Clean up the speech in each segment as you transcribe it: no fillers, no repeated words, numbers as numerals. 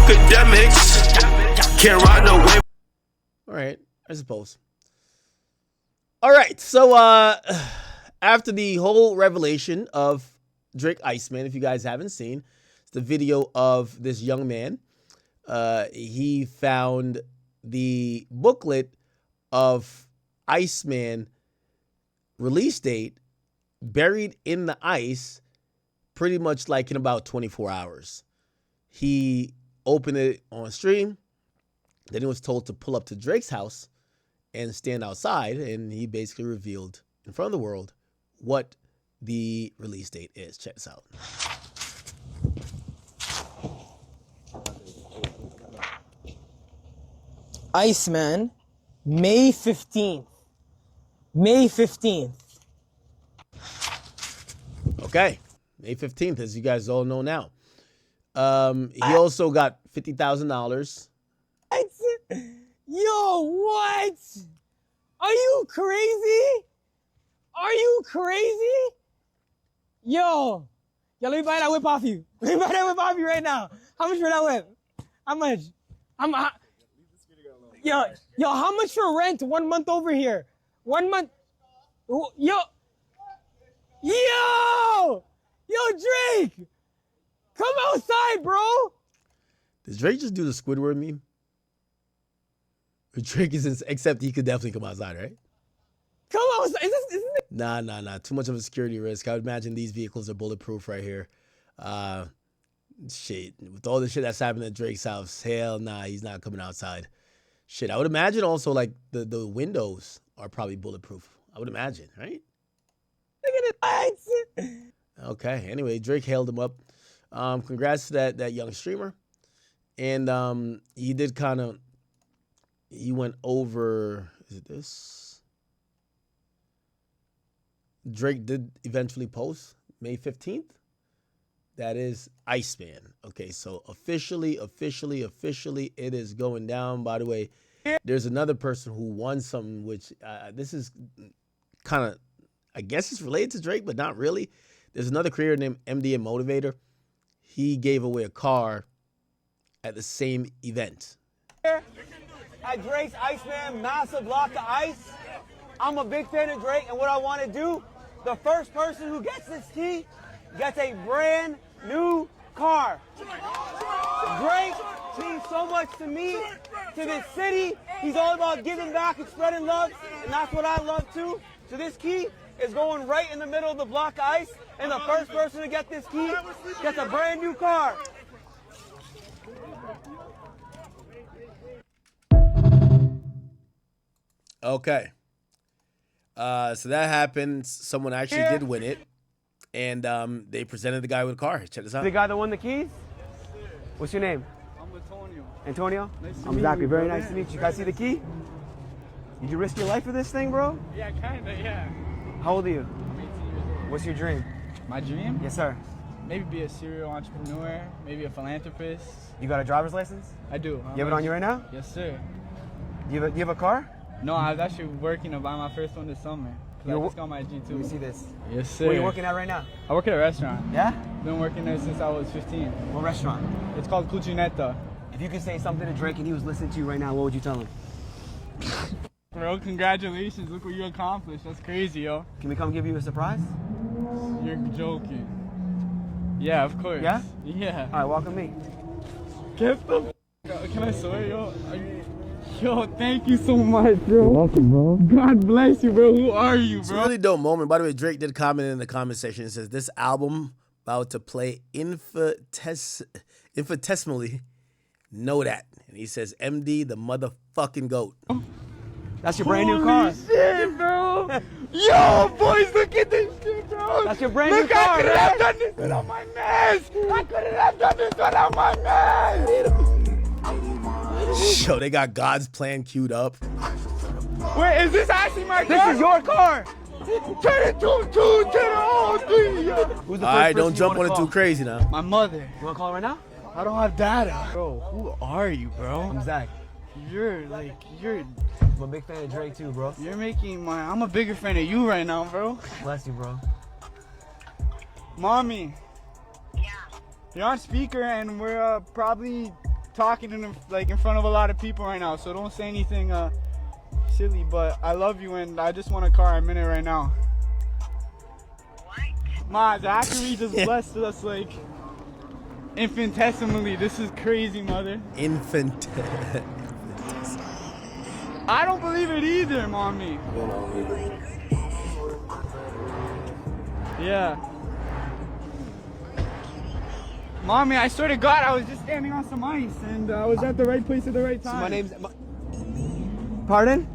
Akademiks can't ride no wave. All right, I suppose. All right, so after the whole revelation of Drake Iceman, if you guys haven't seen, it's the video of this young man. He found the booklet of Iceman release date buried in the ice, pretty much like in about 24 hours. He opened it on stream. Then he was told to pull up to Drake's house and stand outside, and he basically revealed in front of the world what the release date is. Check this out. Iceman, May 15th. May 15th. Okay, May 15th, as you guys all know now. He also got $50,000. Yo, what? Are you crazy? Are you crazy? Yo, let me buy that whip off you. Let me buy that whip off you right now. How much for that whip? How much? Yo, how much for rent 1 month over here? 1 month. Yo, Drake, come outside, bro. Does Drake just do the Squidward meme? Drake is, except he could definitely come outside, right? Come outside. Isn't it? Nah. Too much of a security risk. I would imagine these vehicles are bulletproof right here. Shit, with all the shit that's happening at Drake's house, hell nah, he's not coming outside. Shit, I would imagine also like the windows are probably bulletproof. I would imagine, right? Look at the lights. Okay. Anyway, Drake hailed him up. Congrats to that young streamer, and he did kind of. He went over. Is it this? Drake did eventually post May 15th. That is Iceman. Okay, so officially, it is going down. By the way, there's another person who won something, which this is kind of, I guess it's related to Drake, but not really. There's another creator named MD and Motivator. He gave away a car at the same event. At Drake's Iceman massive block of ice. I'm a big fan of Drake, and what I want to do, the first person who gets this key gets a brand new car. Drake means so much to me, to this city. He's all about giving back and spreading love, and that's what I love too. So this key is going right in the middle of the block of ice, and the first person to get this key gets a brand new car. Okay. So that happened. Someone actually did win it. And they presented the guy with a car. Check this out. The guy that won the keys? What's your name? I'm Antonio. Antonio? Nice to I'm meet Zachary. you, Very bro. nice to meet you. Can I see the key? Did you risk your life for this thing, bro? Yeah, kinda, yeah. How old are you? I'm 18 years old. What's your dream? My dream? Yes, sir. Maybe be a serial entrepreneur, maybe a philanthropist. You got a driver's license? I do. You have it on you right now? Yes, sir. You have a car? No, I was actually working to buy my first one this summer. I You're just got my G2. Let me see this. Yes, sir. Where are you working at right now? I work at a restaurant. Yeah? Been working there since I was 15. What restaurant? It's called Cucinetta. If you could say something to Drake and he was listening to you right now, what would you tell him? Bro, congratulations. Look what you accomplished. That's crazy, yo. Can we come give you a surprise? You're joking. Yeah, of course. Yeah? Yeah. All right, welcome me. Get the Can I swear, yo? Yo, thank you so much, bro. You're welcome, bro. God bless you, bro. Who are you, It's a bro? really dope moment. By the way, Drake did comment in the comment section. It says, this album about to play infinitesimally. Know that. And he says, MD, the motherfucking GOAT. That's your brand new car. Holy shit, bro. Yo, boys, look at this shit, bro. That's your brand new Look, car, I couldn't right? have done this without my mask. I couldn't have done this without my mask. Yo, they got God's plan queued up. Wait, is this actually my car? This is your car. Turn it to 2, 10, oh, 3, yo. Who's the All first right, don't person jump you on wanna it too call? crazy now. My mother. You want to call her right now? I don't have data. Bro, who are you, bro? I'm Zach. You're I'm a big fan of Drake too, bro. I'm a bigger fan of you right now, bro. Bless you, bro. Mommy. Yeah. You're on speaker and we're probably talking in front of a lot of people right now, so don't say anything silly. But I love you, and I just want a car. I'm in it right now. Ma, Zachary just blessed us like infinitesimally. This is crazy, mother. I don't believe it either, mommy. Yeah. Mommy, I swear to God, I was just standing on some ice, and I was at the right place at the right time. So my name's... Pardon?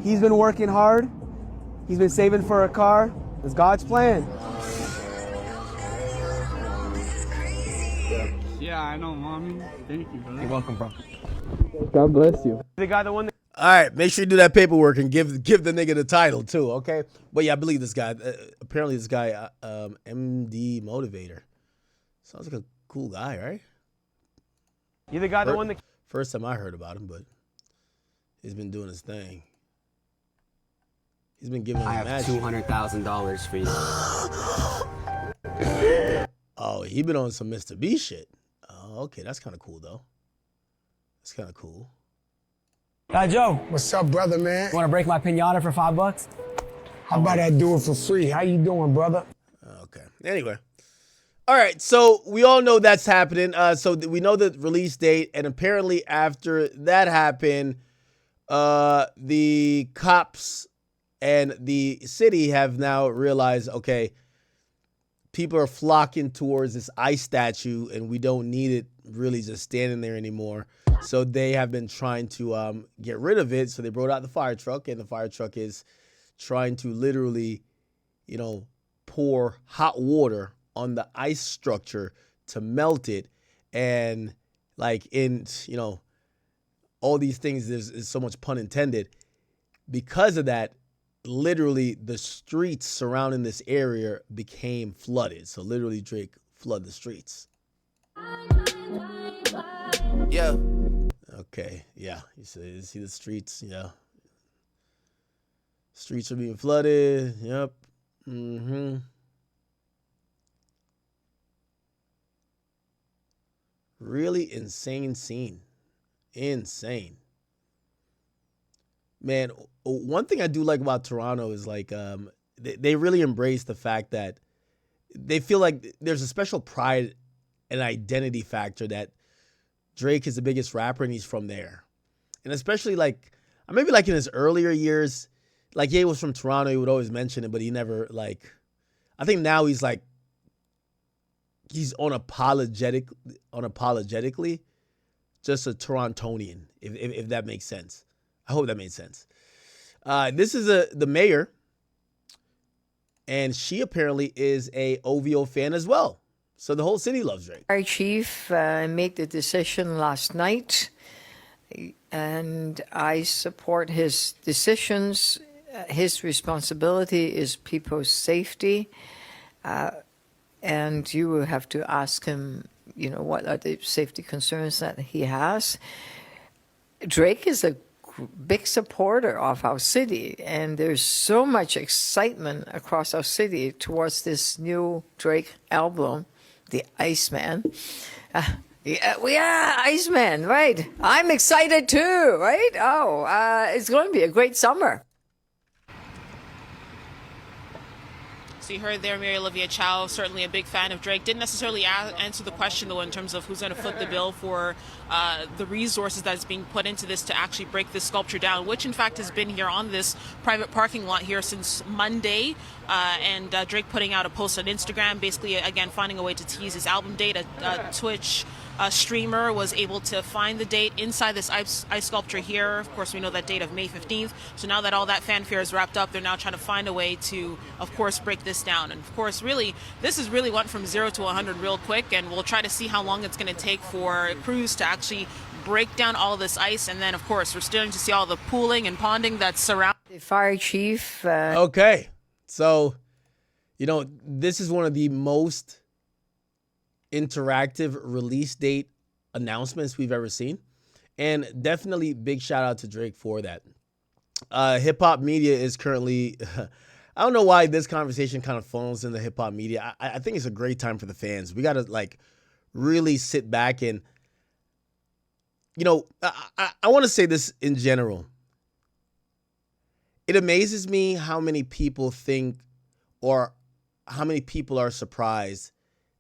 He's been working hard. He's been saving for a car. It's God's plan. Yeah, I know, mommy. Thank you, brother. You're welcome, bro. God bless you. The guy, the one that... All right, make sure you do that paperwork and give the nigga the title too, okay? But yeah, I believe this guy. Apparently, this guy, MD Motivator, sounds like a cool guy, right? You're the guy, the one that... First time I heard about him, but he's been doing his thing. He's been giving. I have $200,000 for you. Oh, he been on some Mr. B shit. Oh, okay, that's kind of cool though. That's kind of cool. Hi, Joe. What's up, brother, man? You want to break my pinata for $5? How about I do it for free? How you doing, brother? Okay. Anyway. All right, so we all know that's happening. So we know the release date, and apparently after that happened, the cops and the city have now realized, okay, people are flocking towards this ice statue, and we don't need it really just standing there anymore. So they have been trying to get rid of it. So they brought out the fire truck, and the fire truck is trying to literally, pour hot water on the ice structure to melt it. And like in, all these things, there's so much pun intended. Because of that, literally the streets surrounding this area became flooded. So literally Drake flooded the streets. Yeah. Okay, yeah. You see the streets, yeah. Streets are being flooded. Yep. Mm-hmm. Really insane scene. Insane. Man, one thing I do like about Toronto is like they really embrace the fact that they feel like there's a special pride and identity factor that Drake is the biggest rapper and he's from there. And especially like, maybe like in his earlier years, like he was from Toronto, he would always mention it, but he never like, I think now he's like, he's unapologetically just a Torontonian, if that makes sense. I hope that made sense. This is the mayor, and she apparently is a OVO fan as well. So the whole city loves Drake. Our chief made the decision last night, and I support his decisions. His responsibility is people's safety, and you will have to ask him, what are the safety concerns that he has. Drake is a big supporter of our city, and there's so much excitement across our city towards this new Drake album, the Iceman. Yeah, Iceman, right. I'm excited too, right? Oh, it's going to be a great summer. So you heard there Mary Olivia Chow, certainly a big fan of Drake. Didn't necessarily answer the question, though, in terms of who's going to foot the bill for the resources that's being put into this to actually break this sculpture down, which, in fact, has been here on this private parking lot here since Monday. And Drake putting out a post on Instagram, basically, again, finding a way to tease his album date. A Twitch streamer was able to find the date inside this ice sculpture here. Of course, we know that date of May 15th. So now that all that fanfare is wrapped up, they're now trying to find a way to, of course, break this down. And of course, really, this has really went from 0 to 100 real quick, and we'll try to see how long it's going to take for crews to actually break down all of this ice. And then, of course, we're starting to see all the pooling and ponding that's surrounding. The fire chief. Okay. So, this is one of the most interactive release date announcements we've ever seen. And definitely big shout out to Drake for that. Hip hop media is currently, I don't know why this conversation kind of falls in the hip hop media. I think it's a great time for the fans. We got to really sit back and, I want to say this in general. It amazes me how many people think, or how many people are surprised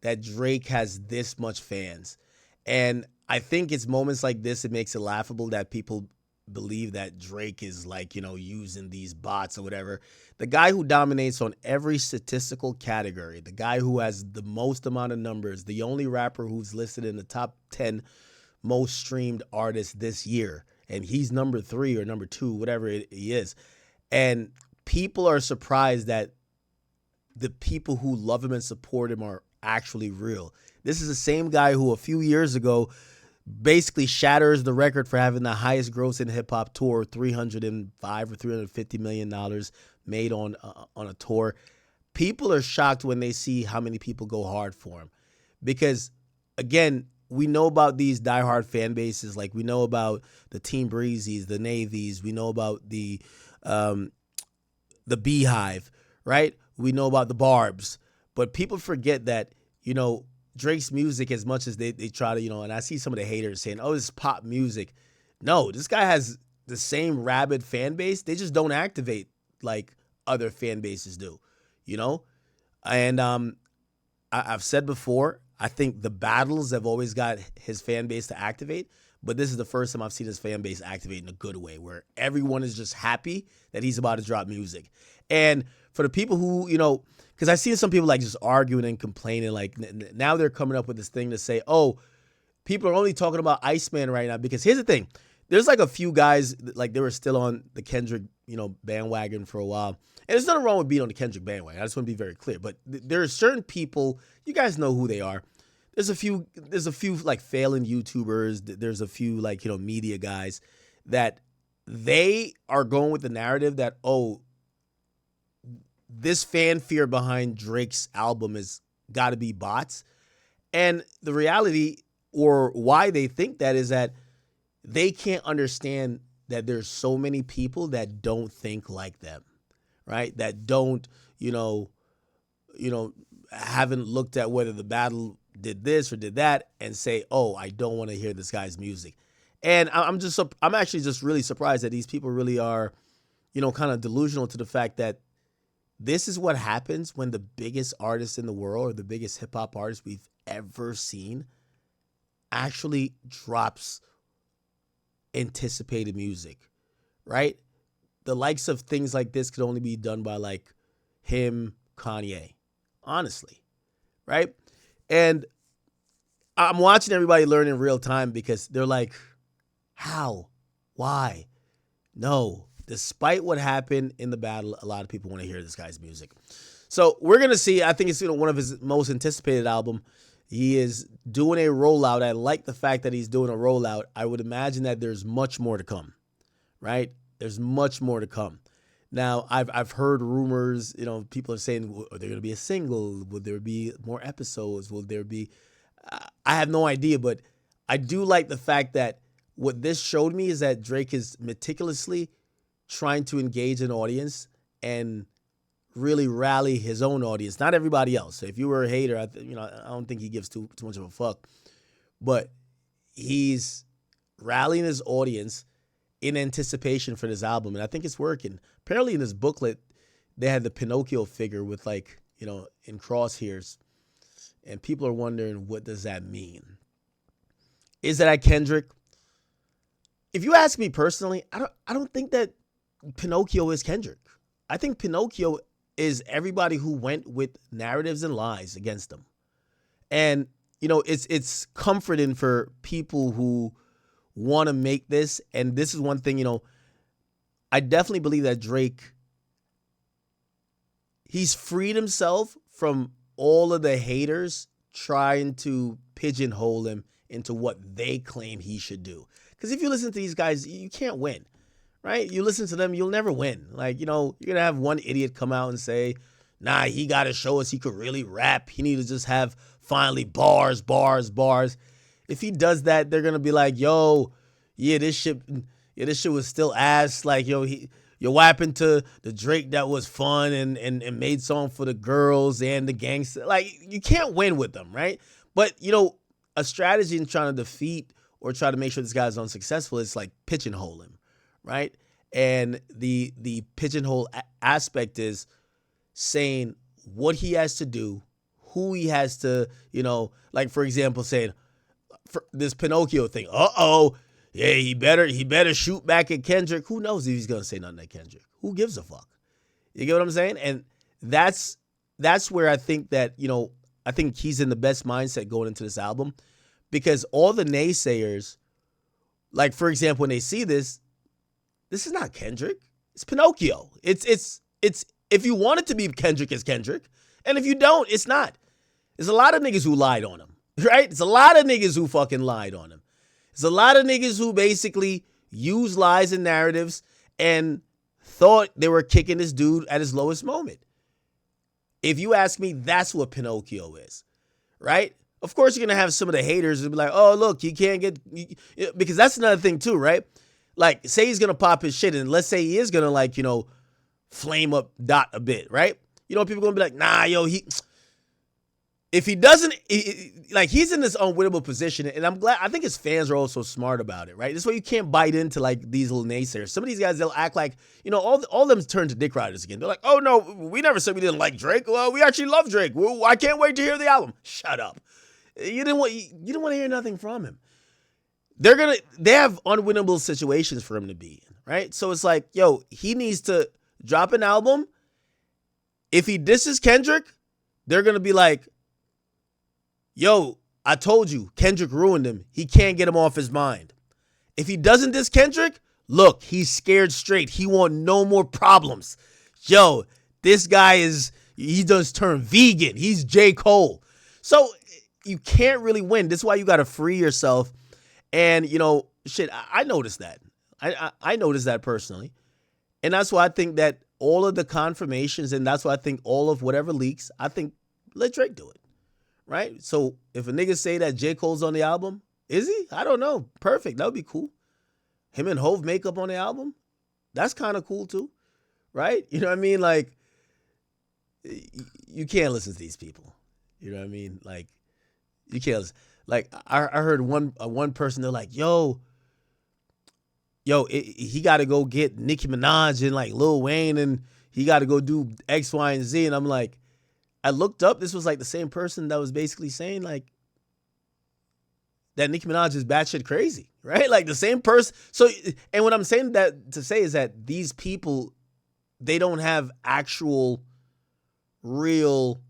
that Drake has this much fans. And I think it's moments like this, it makes it laughable that people believe that Drake is like, using these bots or whatever. The guy who dominates on every statistical category, the guy who has the most amount of numbers, the only rapper who's listed in the top 10 most streamed artists this year. And he's number 3 or number 2, whatever he is. And people are surprised that the people who love him and support him are actually real. This is the same guy who a few years ago basically shatters the record for having the highest gross in hip hop tour, $305 or $350 million made on a tour. People are shocked when they see how many people go hard for him, because again, we know about these diehard fan bases. Like, we know about the Team Breezes, the Navies. We know about the Beehive, right? We know about the Barbs. But people forget that, Drake's music, as much as they try to, and I see some of the haters saying, oh, it's pop music. No, this guy has the same rabid fan base. They just don't activate like other fan bases do, And I've said before, I think the battles have always got his fan base to activate, but this is the first time I've seen his fan base activate in a good way, where everyone is just happy that he's about to drop music. And for the people who, because I've seen some people like just arguing and complaining, like now they're coming up with this thing to say, oh, people are only talking about Iceman right now. Because here's the thing, there's like a few guys, like they were still on the Kendrick, bandwagon for a while. And there's nothing wrong with being on the Kendrick bandwagon. I just want to be very clear. But there are certain people, you guys know who they are. There's a few like failing YouTubers. There's a few like, media guys that they are going with the narrative that, oh, this fanfare behind Drake's album has got to be bots. And the reality, or why they think that, is that they can't understand that there's so many people that don't think like them, right? That don't, haven't looked at whether the battle did this or did that and say, oh, I don't want to hear this guy's music. And I'm actually just really surprised that these people really are, kind of delusional to the fact that this is what happens when the biggest artist in the world, or the biggest hip hop artist we've ever seen, actually drops anticipated music, right? The likes of things like this could only be done by like him, Kanye, honestly, right? And I'm watching everybody learn in real time, because they're like, how? Why? No. Despite what happened in the battle, a lot of people want to hear this guy's music. So we're going to see. I think it's one of his most anticipated album. He is doing a rollout. I like the fact that he's doing a rollout. I would imagine that there's much more to come, right? There's much more to come. Now, I've heard rumors, people are saying, are there going to be a single? Will there be more episodes? Will there be... I have no idea, but I do like the fact that what this showed me is that Drake is meticulously trying to engage an audience and really rally his own audience, not everybody else. So if you were a hater, I don't think he gives too much of a fuck. But he's rallying his audience in anticipation for this album, and I think it's working. Apparently in this booklet, they had the Pinocchio figure with like, in crosshairs, and people are wondering, what does that mean? Is that Kendrick? If you ask me personally, I don't think that Pinocchio is Kendrick. I think Pinocchio is everybody who went with narratives and lies against them. And, it's comforting for people who want to make this. And this is one thing, I definitely believe that Drake, he's freed himself from all of the haters trying to pigeonhole him into what they claim he should do. Because if you listen to these guys, you can't win, right? You listen to them, you'll never win. Like, you're going to have one idiot come out and say, nah, he got to show us he could really rap. He need to just have finally bars. If he does that, they're going to be like, yo, this shit was still ass. Like, you're rapping to the Drake that was fun and made song for the girls and the gangster. Like, you can't win with them, right? But, a strategy in trying to defeat or try to make sure this guy's unsuccessful is like pigeonhole him, right? And the pigeonhole aspect is saying what he has to do, who he has to, like for example, saying for this Pinocchio thing. Yeah, he better shoot back at Kendrick. Who knows if he's gonna say nothing at Kendrick? Who gives a fuck? You get what I'm saying? And that's where I think that, I think he's in the best mindset going into this album, because all the naysayers, like for example, when they see this is not Kendrick. It's Pinocchio. It's if you want it to be Kendrick, it's Kendrick. And if you don't, it's not. There's a lot of niggas who lied on him, right? It's a lot of niggas who fucking lied on him. There's a lot of niggas who basically use lies and narratives and thought they were kicking this dude at his lowest moment. If you ask me, that's what Pinocchio is, right? Of course, you're going to have some of the haters who be like, oh, look, you can't get, because that's another thing too, right? Like, say he's going to pop his shit, and let's say he is going to, like, flame up Dot a bit, right? People going to be like, nah, yo, if he doesn't, he's in this unwinnable position, and I think his fans are also smart about it, right? This way you can't bite into, like, these little naysayers. Some of these guys, they'll act like, all of them turn to dick riders again. They're like, oh, no, we never said we didn't like Drake. Well, we actually love Drake. Well, I can't wait to hear the album. Shut up. You didn't want to hear nothing from him. They have unwinnable situations for him to be in, right? So it's like, yo, he needs to drop an album. If he disses Kendrick, they're going to be like, yo, I told you, Kendrick ruined him. He can't get him off his mind. If he doesn't diss Kendrick, look, he's scared straight. He want no more problems. Yo, this guy he does turn vegan. He's J. Cole. So you can't really win. This is why you got to free yourself. And, shit, I noticed that. I noticed that personally. And that's why I think that all of the confirmations, and that's why I think all of whatever leaks, I think let Drake do it. Right? So if a nigga say that J. Cole's on the album, is he? I don't know. Perfect. That would be cool. Him and Hove makeup on the album, that's kind of cool too. Right? You know what I mean? Like, you can't listen to these people. You know what I mean? Like, you can't listen. Like, I heard one person, they're like, yo, he got to go get Nicki Minaj and like Lil Wayne, and he got to go do X, Y, and Z. And I'm like, I looked up, this was like the same person that was basically saying like that Nicki Minaj is batshit crazy, right? Like the same person. So, and what I'm saying that to say is that these people, they don't have actual, real,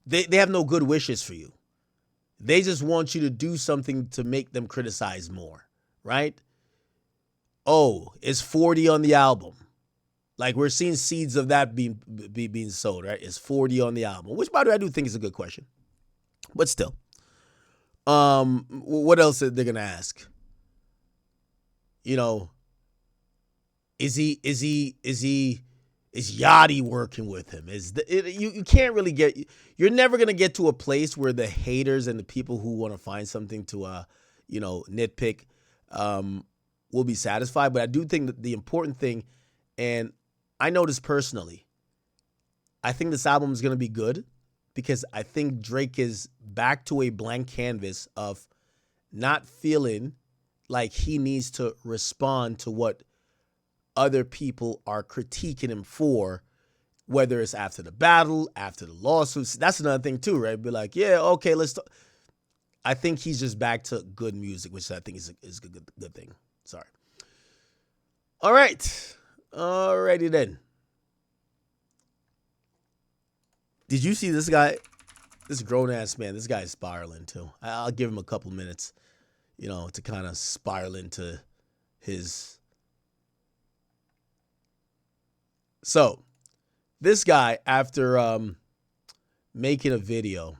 they have no good wishes for you. They just want you to do something to make them criticize more, right? Oh, it's 40 on the album. Like, we're seeing seeds of that being sowed, right? Is 40 on the album? Which, by the way, I do think is a good question. But still. What else are they going to ask? Is Yachty working with him? You can't really you're never going to get to a place where the haters and the people who want to find something to, nitpick will be satisfied. But I do think that the important thing, and I know this personally, I think this album is going to be good because I think Drake is back to a blank canvas of not feeling like he needs to respond to what other people are critiquing him for, whether it's after the battle, after the lawsuits. That's another thing too, right? Be like, yeah, okay, let's talk. I think he's just back to good music, which I think is a good thing. Sorry. All right. Alrighty then. Did you see this guy? This grown-ass man. This guy is spiraling too. I'll give him a couple minutes, to kind of spiral into his. So, this guy, after making a video,